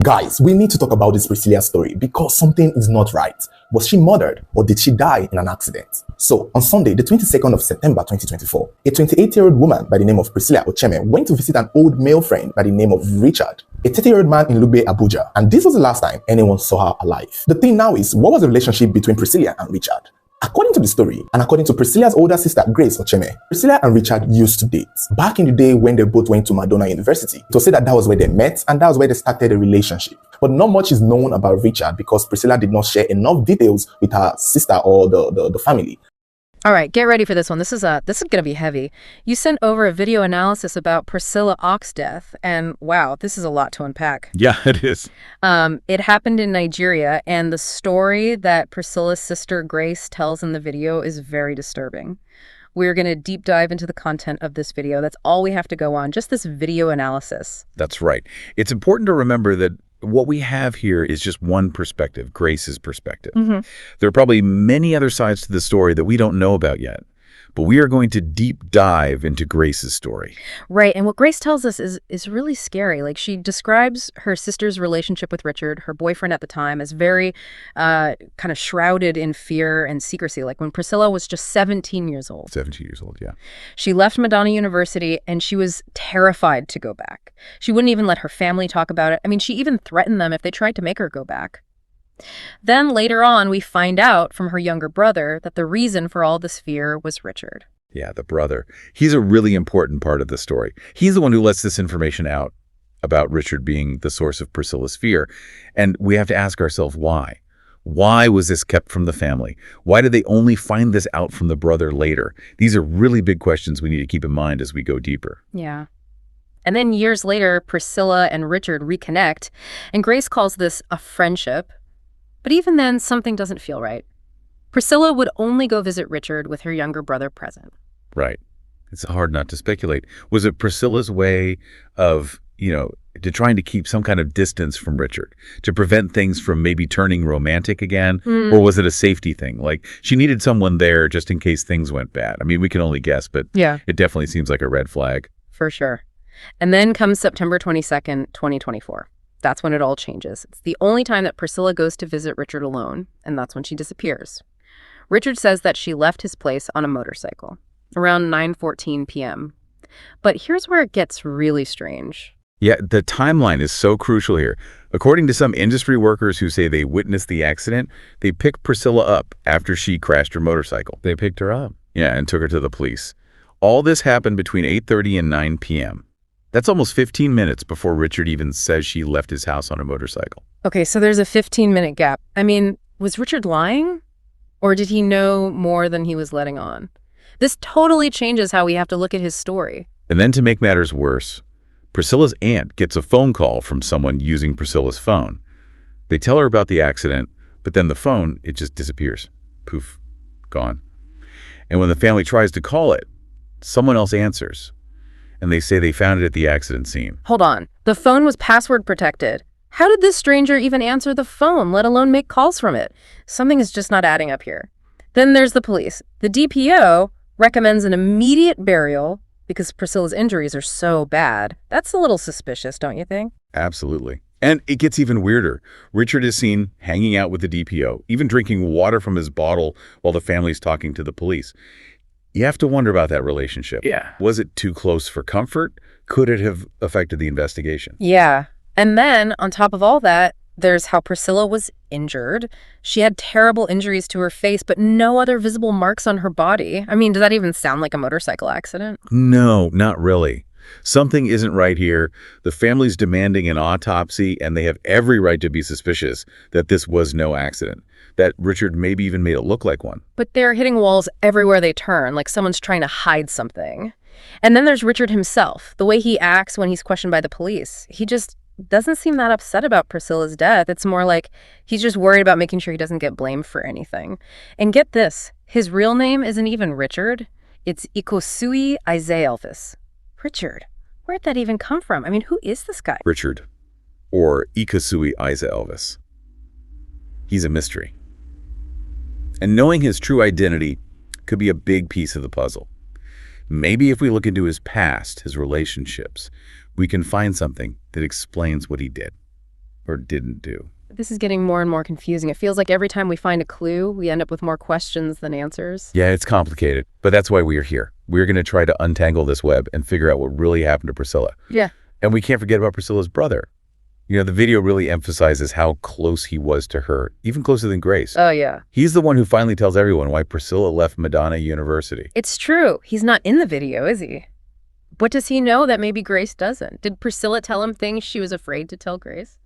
Guys, we need to talk about this Priscilla story because something is not right. Was she murdered or did she die in an accident? So, on Sunday, the 22nd of September 2024, a 28-year-old woman by the name of Priscilla Ocheme went to visit an old male friend by the name of Richard, a 30-year-old man in Lugbe, Abuja, and this was the last time anyone saw her alive. The thing now is, what was the relationship between Priscilla and Richard? According to the story, and according to Priscilla's older sister, Grace Ocheme, Priscilla and Richard used to date. Back in the day when they both went to Madonna University, it was said that was where they met and that was where they started a relationship. But not much is known about Richard because Priscilla did not share enough details with her sister or the family. All right, get ready for this one. This is gonna be heavy. You sent over a video analysis about Priscilla Och's death, and wow, this is a lot to unpack. Yeah, it is. It happened in Nigeria, and the story that Priscilla's sister Grace tells in the video is very disturbing. We're gonna deep dive into the content of this video. That's all we have to go on, just this video analysis. That's right. It's important to remember that what we have here is just one perspective, Grace's perspective. There are probably many other sides to the story that we don't know about yet, but we are going to deep dive into Grace's story. Right, and what Grace tells us is really scary. Like, she describes her sister's relationship with Richard, her boyfriend at the time, as very kind of shrouded in fear and secrecy, like when Priscilla was just 17 years old. 17 years old, yeah. She left Madonna University, and she was terrified to go back. She wouldn't even let her family talk about it. I mean, she even threatened them if they tried to make her go back. Then later on, we find out from her younger brother that the reason for all this fear was Richard. Yeah, the brother. He's a really important part of the story. He's the one who lets this information out about Richard being the source of Priscilla's fear. And we have to ask ourselves why. Why was this kept from the family? Why did they only find this out from the brother later? These are really big questions we need to keep in mind as we go deeper. Yeah. And then years later, Priscilla and Richard reconnect, and Grace calls this a friendship. But even then, something doesn't feel right. Priscilla would only go visit Richard with her younger brother present. Right. It's hard not to speculate. Was it Priscilla's way of, to trying to keep some kind of distance from Richard, to prevent things from maybe turning romantic again? Or was it a safety thing? Like, she needed someone there just in case things went bad. I mean, we can only guess, but yeah, it definitely seems like a red flag. For sure. And then comes September 22nd, 2024. That's when it all changes. It's the only time that Priscilla goes to visit Richard alone, and that's when she disappears. Richard says that she left his place on a motorcycle around 9:14 p.m. But here's where it gets really strange. Yeah, the timeline is so crucial here. According to some industry workers who say they witnessed the accident, they picked Priscilla up after she crashed her motorcycle. They picked her up. Yeah, and took her to the police. All this happened between 8:30 and 9 p.m. That's almost 15 minutes before Richard even says she left his house on a motorcycle. Okay, so there's a 15-minute gap. I mean, was Richard lying? Or did he know more than he was letting on? This totally changes how we have to look at his story. And then to make matters worse, Priscilla's aunt gets a phone call from someone using Priscilla's phone. They tell her about the accident, but then the phone, it just disappears. Poof, gone. And when the family tries to call it, someone else answers. And they say they found it at the accident scene. Hold on. The phone was password protected. How did this stranger even answer the phone, let alone make calls from it? Something is just not adding up here. Then there's the police. The DPO recommends an immediate burial because Priscilla's injuries are so bad. That's a little suspicious, don't you think? Absolutely. And it gets even weirder. Richard is seen hanging out with the DPO, even drinking water from his bottle while the family's talking to the police. You have to wonder about that relationship. Yeah. Was it too close for comfort? Could it have affected the investigation? Yeah. And then, on top of all that, there's how Priscilla was injured. She had terrible injuries to her face, but no other visible marks on her body. I mean, does that even sound like a motorcycle accident? No, not really. Something isn't right here. The family's demanding an autopsy, and they have every right to be suspicious that this was no accident, that Richard maybe even made it look like one. But they're hitting walls everywhere they turn, like someone's trying to hide something. And then there's Richard himself, the way he acts when he's questioned by the police. He just doesn't seem that upset about Priscilla's death. It's more like he's just worried about making sure he doesn't get blamed for anything. And get this, his real name isn't even Richard. It's Ikosui Elvis. Richard, where'd that even come from? I mean, who is this guy? Richard, or Ikosui Elvis. He's a mystery. And knowing his true identity could be a big piece of the puzzle. Maybe if we look into his past, his relationships, we can find something that explains what he did. or didn't do. This is getting more and more confusing. It feels like every time we find a clue, we end up with more questions than answers. Yeah, it's complicated, but that's why we are here. We're going to try to untangle this web and figure out what really happened to Priscilla. Yeah. And we can't forget about Priscilla's brother. You know, the video really emphasizes how close he was to her, even closer than Grace. Oh, yeah. He's the one who finally tells everyone why Priscilla left Madonna University. It's true. He's not in the video, is he? What does he know that maybe Grace doesn't? Did Priscilla tell him things she was afraid to tell Grace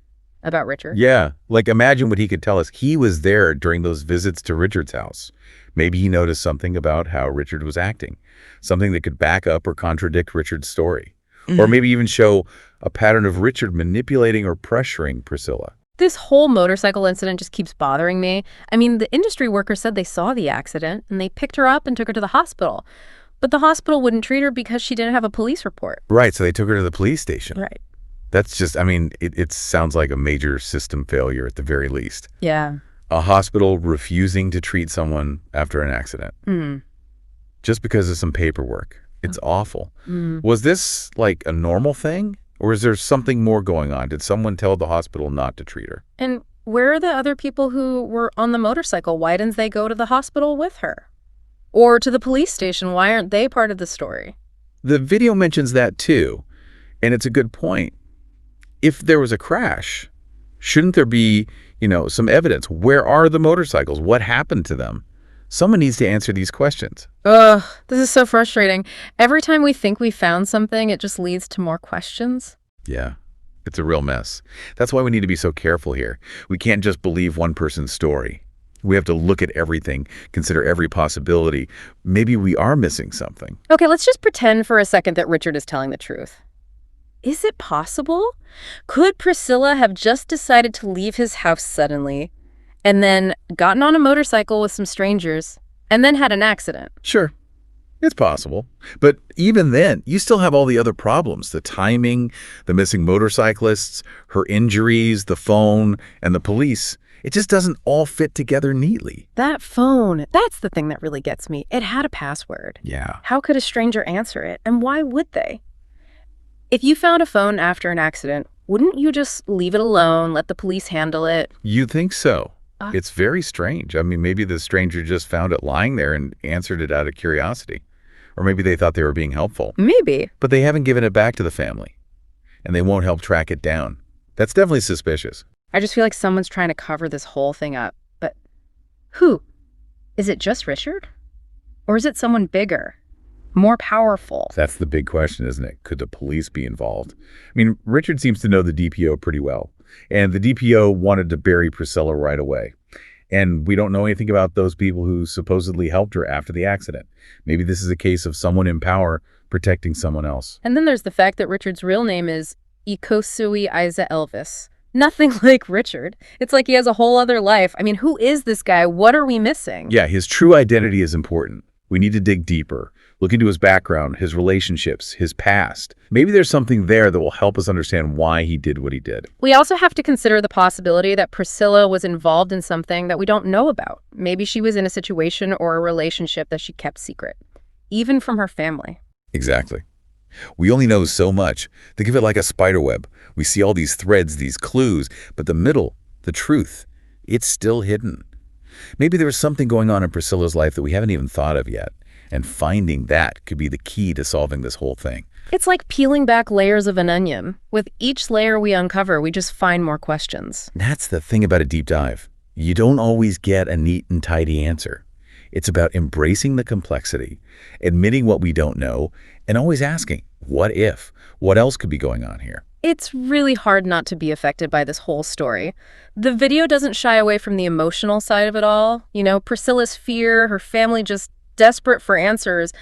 about Richard? Yeah, like imagine what he could tell us. He was there during those visits to Richard's house. Maybe he noticed something about how Richard was acting, something that could back up or contradict Richard's story. Or maybe even show a pattern of Richard manipulating or pressuring Priscilla. This whole motorcycle incident just keeps bothering me. I mean, the industry worker said they saw the accident and they picked her up and took her to the hospital. But the hospital wouldn't treat her because she didn't have a police report. Right, so they took her to the police station. Right. That's just, I mean, it sounds like a major system failure at the very least. Yeah. A hospital refusing to treat someone after an accident. Just because of some paperwork. It's awful. Was this like a normal thing? Or is there something more going on? Did someone tell the hospital not to treat her? And where are the other people who were on the motorcycle? Why didn't they go to the hospital with her? Or to the police station? Why aren't they part of the story? The video mentions that too. And it's a good point. If there was a crash, shouldn't there be, some evidence? Where are the motorcycles? What happened to them? Someone needs to answer these questions. Ugh, this is so frustrating. Every time we think we found something, it just leads to more questions. Yeah, it's a real mess. That's why we need to be so careful here. We can't just believe one person's story. We have to look at everything, consider every possibility. Maybe we are missing something. Okay, let's just pretend for a second that Richard is telling the truth. Is it possible? Could Priscilla have just decided to leave his house suddenly and then gotten on a motorcycle with some strangers and then had an accident? Sure, it's possible. But even then, you still have all the other problems. The timing, the missing motorcyclists, her injuries, the phone, and the police. It just doesn't all fit together neatly. That phone, that's the thing that really gets me. It had a password. Yeah. How could a stranger answer it? And why would they? If you found a phone after an accident, wouldn't you just leave it alone, let the police handle it? You think so? It's very strange. I mean, maybe the stranger just found it lying there and answered it out of curiosity. Or maybe they thought they were being helpful. Maybe. But they haven't given it back to the family. And they won't help track it down. That's definitely suspicious. I just feel like someone's trying to cover this whole thing up. But who? Is it just Richard? Or is it someone bigger? More powerful? That's the big question, isn't it? Could the police be involved? I mean, Richard seems to know the DPO pretty well. And the DPO wanted to bury Priscilla right away. And we don't know anything about those people who supposedly helped her after the accident. Maybe this is a case of someone in power protecting someone else. And then there's the fact that Richard's real name is Ikosui Isa Elvis. Nothing like Richard. It's like he has a whole other life. I mean, who is this guy? What are we missing? Yeah, his true identity is important. We need to dig deeper, look into his background, his relationships, his past. Maybe there's something there that will help us understand why he did what he did. We also have to consider the possibility that Priscilla was involved in something that we don't know about. Maybe she was in a situation or a relationship that she kept secret, even from her family. Exactly. We only know so much. Think of it like a spider web. We see all these threads, these clues, but the middle, the truth, it's still hidden. Maybe there was something going on in Priscilla's life that we haven't even thought of yet, and finding that could be the key to solving this whole thing. It's like peeling back layers of an onion. With each layer we uncover, we just find more questions. That's the thing about a deep dive. You don't always get a neat and tidy answer. It's about embracing the complexity, admitting what we don't know, and always asking, what if? What else could be going on here? It's really hard not to be affected by this whole story. The video doesn't shy away from the emotional side of it all. Priscilla's fear, her family just desperate for answers,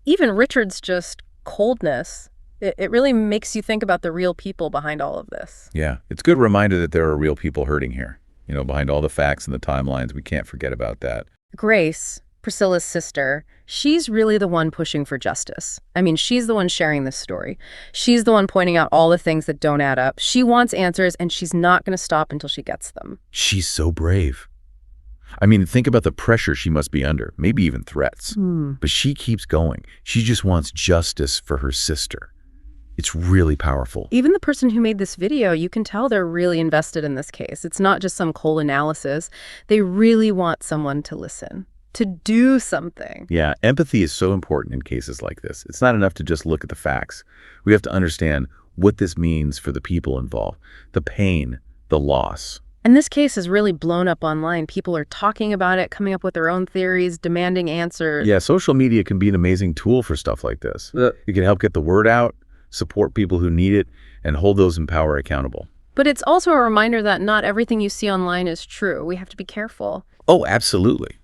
even Richard's just coldness. It really makes you think about the real people behind all of this. Yeah, it's a good reminder that there are real people hurting here. Behind all the facts and the timelines, we can't forget about that. Grace, Priscilla's sister, she's really the one pushing for justice. I mean, she's the one sharing this story. She's the one pointing out all the things that don't add up. She wants answers, and she's not going to stop until she gets them. She's so brave. I mean, think about the pressure she must be under, maybe even threats. But she keeps going. She just wants justice for her sister. It's really powerful. Even the person who made this video, you can tell they're really invested in this case. It's not just some cold analysis. They really want someone to listen, to do something. Yeah, empathy is so important in cases like this. It's not enough to just look at the facts. We have to understand what this means for the people involved, the pain, the loss. And this case is really blown up online. People are talking about it, coming up with their own theories, demanding answers. Yeah, social media can be an amazing tool for stuff like this. It can help get the word out, support people who need it, and hold those in power accountable. But it's also a reminder that not everything you see online is true. We have to be careful. Oh, absolutely.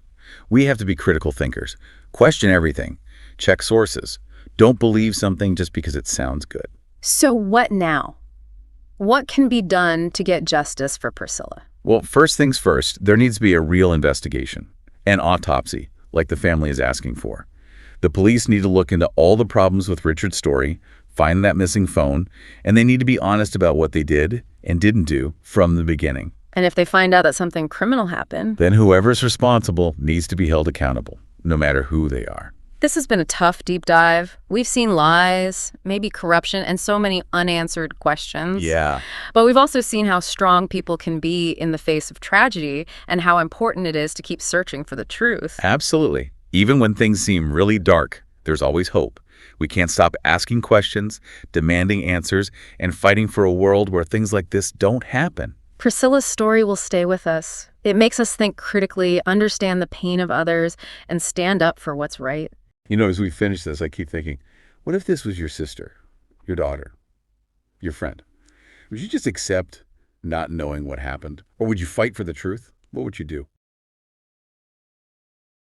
We have to be critical thinkers. Question everything. Check sources. Don't believe something just because it sounds good. So what now? What can be done to get justice for Priscilla? Well, first things first, there needs to be a real investigation, an autopsy, like the family is asking for. The police need to look into all the problems with Richard's story, find that missing phone, and they need to be honest about what they did and didn't do from the beginning. And if they find out that something criminal happened, then whoever's responsible needs to be held accountable, no matter who they are. This has been a tough deep dive. We've seen lies, maybe corruption, and so many unanswered questions. Yeah. But we've also seen how strong people can be in the face of tragedy and how important it is to keep searching for the truth. Absolutely. Even when things seem really dark, there's always hope. We can't stop asking questions, demanding answers, and fighting for a world where things like this don't happen. Priscilla's story will stay with us. It makes us think critically, understand the pain of others, and stand up for what's right. You know, as we finish this, I keep thinking, what if this was your sister, your daughter, your friend? Would you just accept not knowing what happened? Or would you fight for the truth? What would you do?